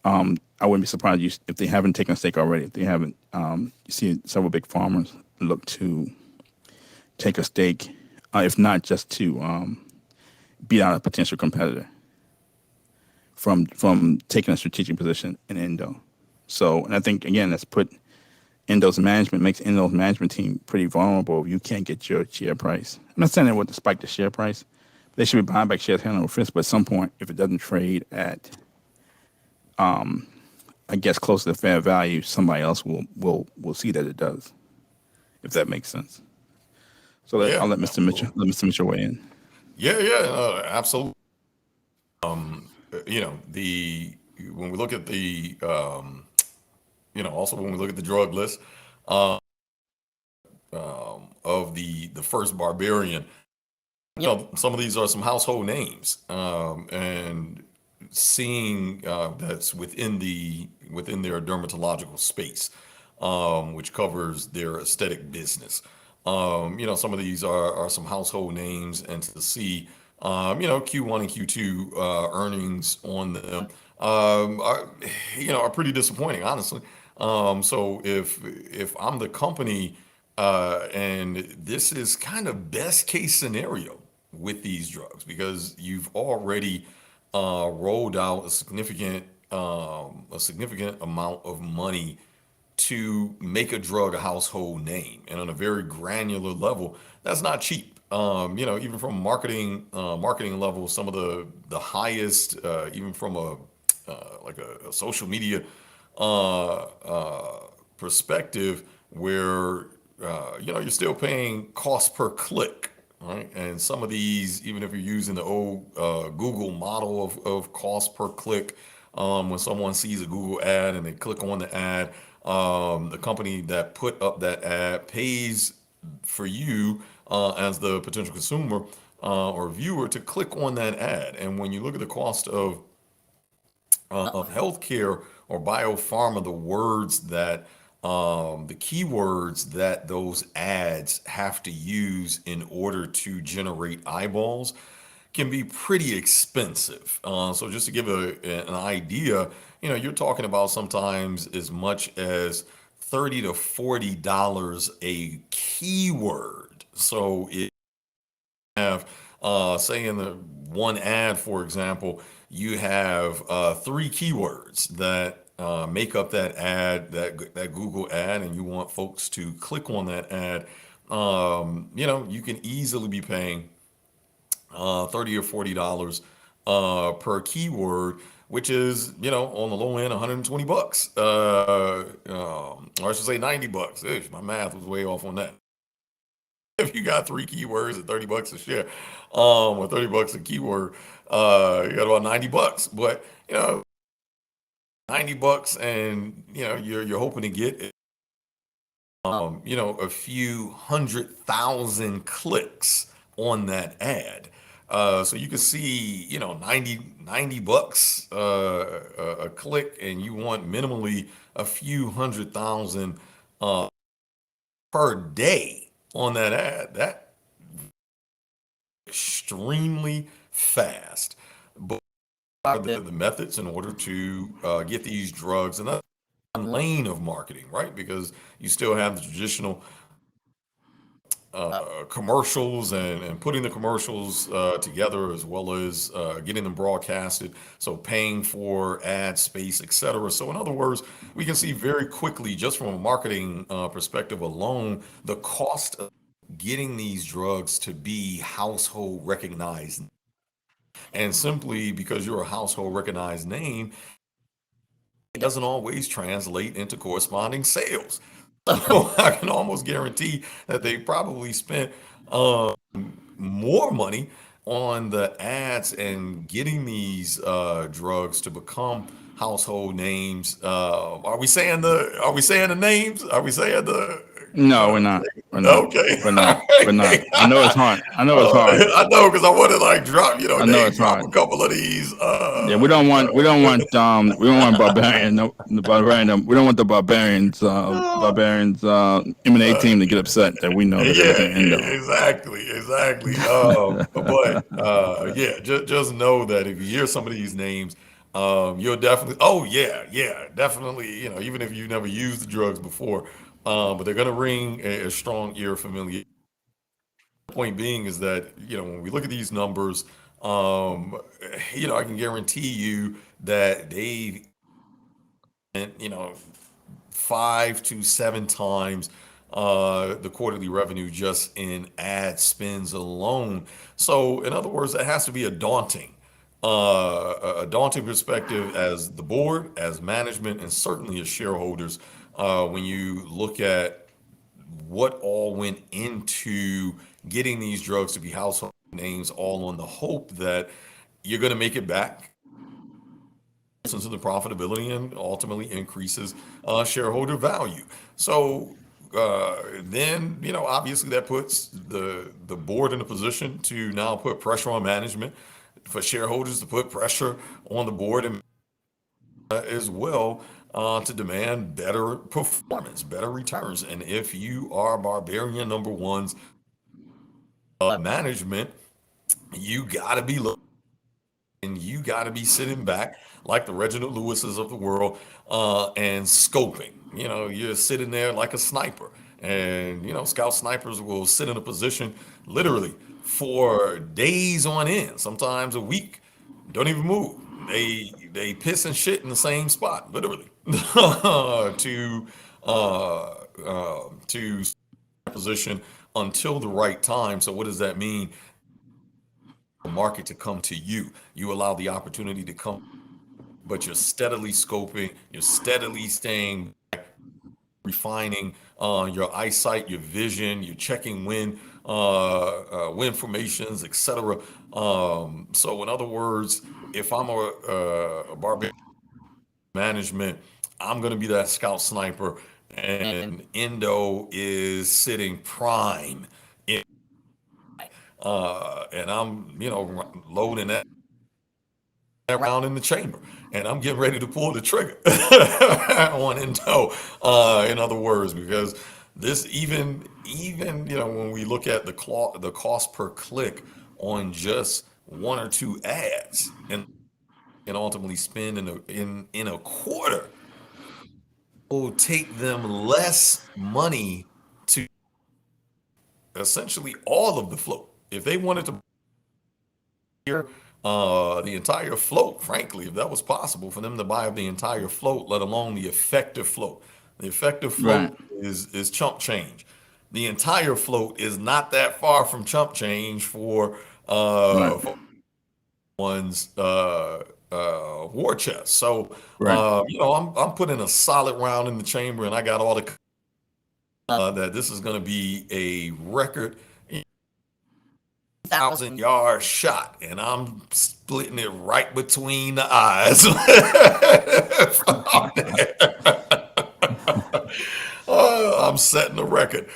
I wouldn't be surprised if they haven't taken a stake already. If they haven't, you see several big farmers look to take a stake, if not just to beat out a potential competitor from taking a strategic position in Endo. So, and I think again, makes Endo's management team pretty vulnerable. You can't get your share price. I'm not saying they want to spike the share price. They should be buying back shares hand over fist, but at some point, if it doesn't trade at, close to the fair value, somebody else will see that it does, if that makes sense. So Yeah, I'll let Mr. Mitchell weigh in. Yeah, absolutely. The when we look at the also when we look at the drug list of the first Barbarian, some of these are some household names, and seeing that's within their dermatological space, which covers their aesthetic business. Some of these are some household names, and to see, Q1 and Q2 earnings on them are pretty disappointing, honestly. So if I'm the company, and this is kind of best case scenario with these drugs because you've already rolled out a significant amount of money to make a drug a household name, and on a very granular level, that's not cheap. Even from marketing level, some of the highest, even from a social media perspective, where you're still paying cost per click, right? And some of these, even if you're using the old Google model of cost per click, when someone sees a Google ad and they click on the ad, the company that put up that ad pays for you as the potential consumer or viewer to click on that ad. And when you look at the cost of healthcare or biopharma, the keywords that those ads have to use in order to generate eyeballs can be pretty expensive. So just to give an idea, you're talking about sometimes as much as $30 to $40 a keyword. So if have, say in the one ad, for example, you have three keywords that make up that ad, that Google ad, and you want folks to click on that ad. You can easily be paying 30 or $40 per keyword, which is, on the low end, 120 bucks. Or I should say 90 bucks. Ish, my math was way off on that. If you got three keywords at 30 bucks a share, or 30 bucks a keyword, you got about 90 bucks. But, 90 bucks, and, you're hoping to get, a few 100,000 clicks on that ad. So you can see, 90 bucks a click, and you want minimally a few 100,000 per day on that ad. That extremely fast. But are the methods in order to get these drugs, and that's one lane of marketing, right? Because you still have the traditional commercials, and putting the commercials together, as well as getting them broadcasted. So paying for ad space, etc. So in other words, we can see very quickly, just from a marketing perspective alone, the cost of getting these drugs to be household recognized. And simply because you're a household recognized name, it doesn't always translate into corresponding sales. So I can almost guarantee that they probably spent more money on the ads and getting these drugs to become household names. Are we saying the names? Are we saying the No, we're not. We're not. okay? We're not. We're not. I know it's hard. I know it's hard. I know, because I want to like drop, I know name it's drop hard. a couple of these. Yeah, we don't want barbarian, no, the barbarian. We don't want the barbarians M&A team to get upset that we know that they're looking Yeah, at Endo. exactly. But yeah, just know that if you hear some of these names, you'll definitely. Oh yeah, definitely. Even if you've never used the drugs before, but they're gonna ring a strong ear familiarity. Point being is that, when we look at these numbers, I can guarantee you that they, you know, 5 to 7 times the quarterly revenue just in ad spends alone. So, in other words, that has to be a daunting perspective as the board, as management, and certainly as shareholders, when you look at what all went into getting these drugs to be household names, all on the hope that you're going to make it back into the profitability and ultimately increases shareholder value. So then, obviously that puts the board in a position to now put pressure on management, for shareholders to put pressure on the board, and as well, to demand better performance, better returns. And if you are Barbarian number one's management, you got to be looking, and you got to be sitting back like the Reginald Lewises of the world, and scoping. You're sitting there like a sniper, and scout snipers will sit in a position literally for days on end, sometimes a week, don't even move. They piss and shit in the same spot, literally, to position until the right time. So what does that mean? The market to come to you. You allow the opportunity to come, but you're steadily scoping, you're steadily staying, refining your eyesight, your vision, you're checking wind formations, etc. So in other words, if I'm a barbarian management, I'm going to be that scout sniper, and Endo is sitting prime, in, and I'm loading that around in the chamber, and I'm getting ready to pull the trigger on Endo. In other words, because this, even when we look at the cost per click on just one or two ads, and ultimately spend in a quarter will take them less money to essentially all of the float. If they wanted to hear the entire float, frankly, if that was possible for them to buy up the entire float, let alone the effective float. The effective Right. float is chump change. The entire float is not that far from chump change Right. for one's war chest. So Right. I'm putting a solid round in the chamber, and I got all the that this is going to be a record 1,000-yard shot, and I'm splitting it right between the eyes. From there. I'm setting the record.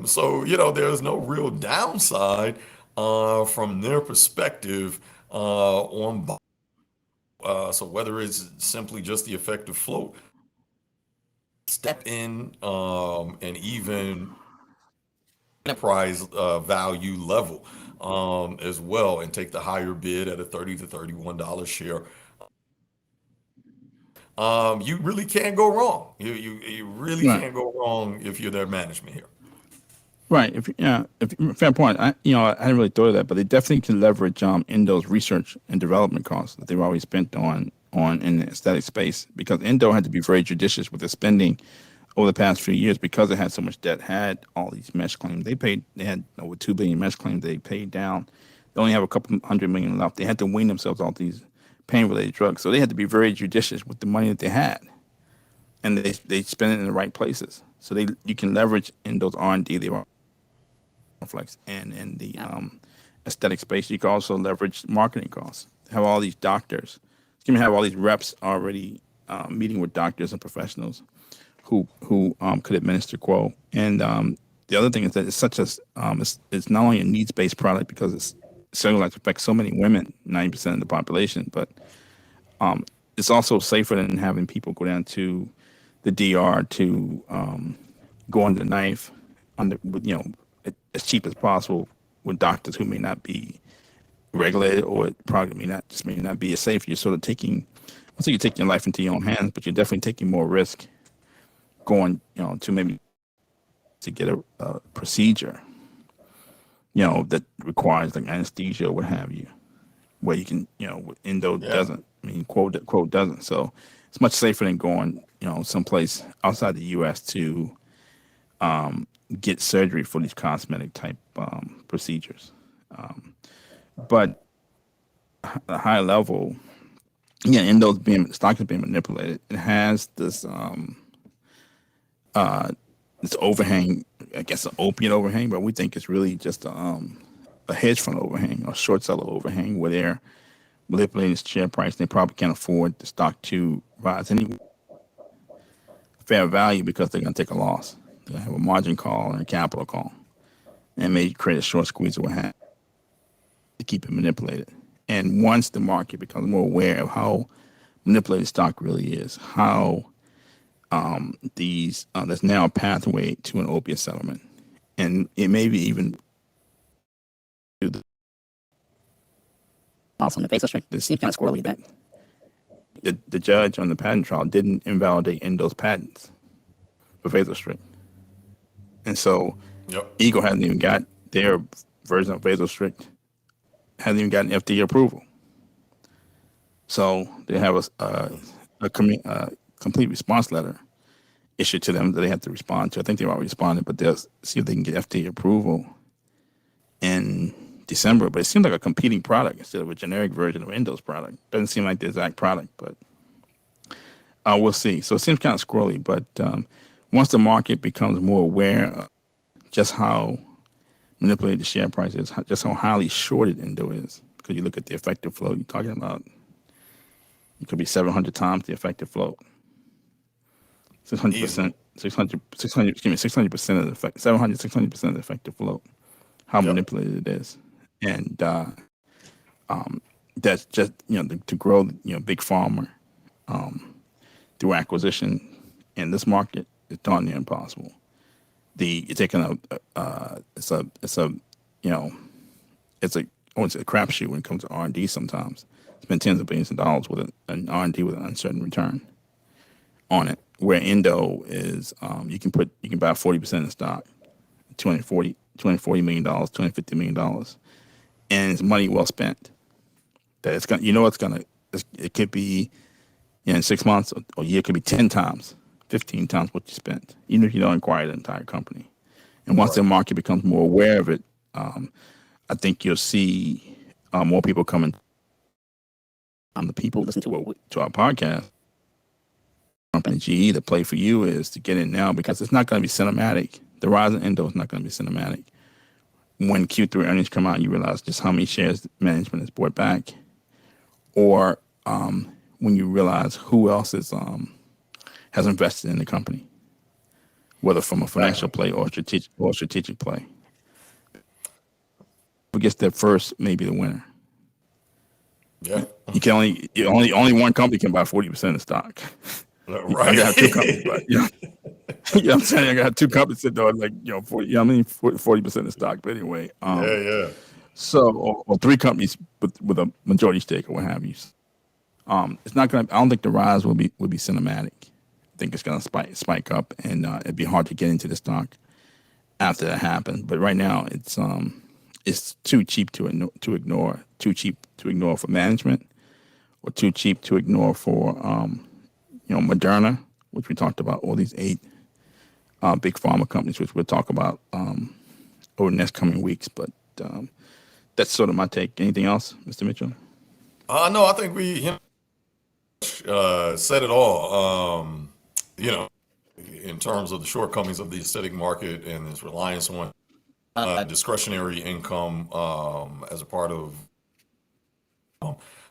So there's no real downside from their perspective on. So whether it's simply just the effective float, step in and even enterprise value level as well, and take the higher bid at a $30 to $31 share. You really can't go wrong. You really Right. can't go wrong if you're their management here. Right. If yeah, if fair point. I hadn't really thought of that, but they definitely can leverage Endo's research and development costs that they've already spent on in the aesthetic space, because Endo had to be very judicious with their spending over the past few years because it had so much debt, had all these mesh claims. They had over 2 billion mesh claims they paid down. They only have a couple hundred million left. They had to wean themselves off these pain related drugs. So they had to be very judicious with the money that they had. And they spend it in the right places. So you can leverage in those R&D they were flex, and in the aesthetic space you can also leverage marketing costs. Have all these doctors, have all these reps already meeting with doctors and professionals who could administer Quo. And the other thing is that it's not only a needs based product because it's cellulite affects so many women, 90% of the population, but it's also safer than having people go down to the DR to go under the knife, as cheap as possible with doctors who may not be regulated, or it probably may not be as safe. You're sort of taking, I think you're taking your life into your own hands, but you're definitely taking more risk going, to maybe to get a procedure, that requires like anesthesia or what have you, where you can, Endo Yeah. doesn't. I mean, quote doesn't. So it's much safer than going, someplace outside the U.S. to get surgery for these cosmetic type procedures. But at a high level, yeah, Endo's being stock is being manipulated. It has this overhang, I guess, an opiate overhang, but we think it's really just a hedge fund overhang or short seller overhang where they're manipulating the share price. They probably can't afford the stock to rise any fair value because they're going to take a loss. They have a margin call and a capital call, and may create a short squeeze or what have to keep it manipulated. And once the market becomes more aware of how manipulated stock really is, how there's now a pathway to an opiate settlement, and it may be even to the also on the basis right. This seems kind of squirrely that the judge on the patent trial didn't invalidate Endo's patents for vasostrict, and so Yep. Eagle hasn't even got their version of vasostrict, hasn't even gotten FDA approval. So they have a complete response letter issued to them that they have to respond to. I think they've already responded, but they'll see if they can get FDA approval in December. But it seems like a competing product instead of a generic version of Endo's product. Doesn't seem like the exact product, but we'll see. So it seems kind of squirrely, but once the market becomes more aware of just how manipulated the share price is, just how highly shorted Endo is, because you look at the effective float, you're talking about it could be 700 times the effective float. 600%, Easily. 600% of the effect, 700, 600% of the effective float, how Yep. manipulated it is. And that's just, to grow, big pharma through acquisition in this market is darn near impossible. You're taking you know, it's a, it's a crapshoot when it comes to R&D sometimes. Spend tens of billions of dollars with an R&D with an uncertain return. on it. Where Endo is, you can buy 40% of the stock, 240 million dollars, $250 million, and it's money well spent. That it's gonna, it's gonna, it could be in 6 months or a year, it could be 10 times, 15 times what you spent, even if you don't acquire the entire company. And once Right. the market becomes more aware of it, I think you'll see more people coming. The people listen to our podcast. And GE, the play for you is to get in now because it's not going to be cinematic. The rise of Endo is not going to be cinematic. When Q3 earnings come out, you realize just how many shares management has bought back, or when you realize who else has invested in the company, whether from a financial Exactly. play or strategic play. Who gets there first may be the winner. Yeah. You can only one company can buy 40% of the stock. I Right. gotta have two companies, but you know what I'm saying? I got two companies that do like 40, 40% of the stock. But anyway, Yeah. Yeah. so or three companies with a majority stake or what have you. It's not gonna. I don't think the rise will be cinematic. I think it's gonna spike up, and it'd be hard to get into the stock after that happens. But right now, it's too cheap to ignore. Too cheap to ignore for management, or too cheap to ignore for Moderna, which we talked about. All these 8 big pharma companies, which we'll talk about over the next coming weeks. But that's sort of my take. Anything else, Mr. Mitchell? No, I think we said it all. You know, in terms of the shortcomings of the aesthetic market and its reliance on discretionary income as a part of,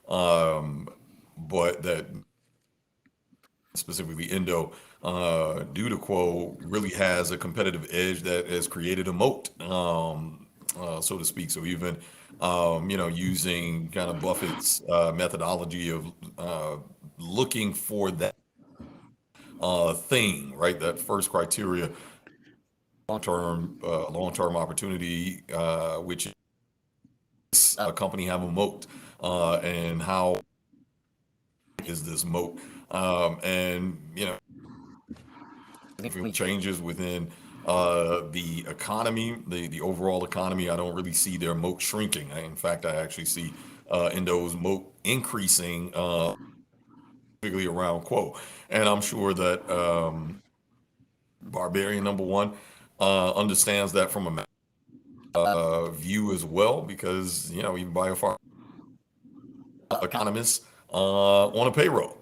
um, but that specifically Endo, due to Quo, really has a competitive edge that has created a moat, so to speak. So even, using kind of Buffett's methodology of looking for that thing, right? That first criteria, long-term opportunity, which is a company have a moat, and how is this moat? And significant changes within the economy, the overall economy. I don't really see their moat shrinking. In fact, I actually see Endo's moat increasing, particularly around Quo. And I'm sure that Barbarian number one understands that from a view as well, because even biopharma economists on a payroll,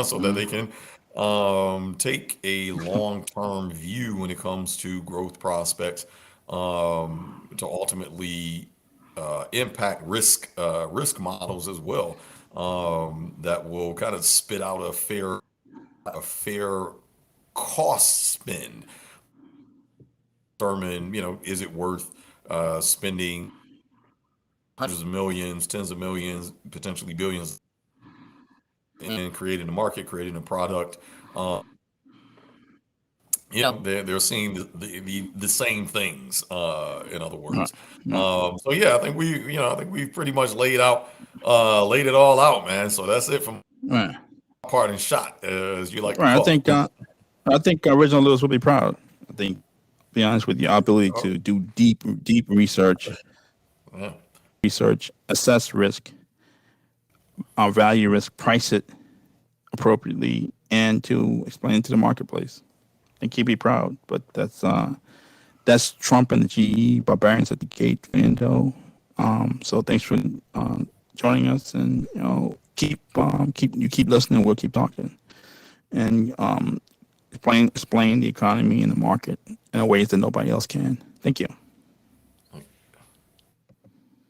so that they can take a long-term view when it comes to growth prospects, to ultimately impact risk models as well, that will kind of spit out a fair cost spend. Determine, is it worth spending hundreds of millions, tens of millions, potentially billions in creating a market, creating a product. Uh, they're seeing the same things. In other Right. words, so yeah, I think we've pretty much laid it all out, man. So that's it from Right. part and shot, as you like to Right. call it. I think Reginald Lewis will be proud. I think, to be honest with you, our ability Oh, to do deep yeah. research, assess risk, our value risk, price it appropriately, and to explain it to the marketplace. I think he'd be proud. But that's Trump and the GE Barbarians at the gate for Endo. So thanks for joining us, and keep listening. We'll keep talking, and explain the economy and the market in ways that nobody else can. Thank you.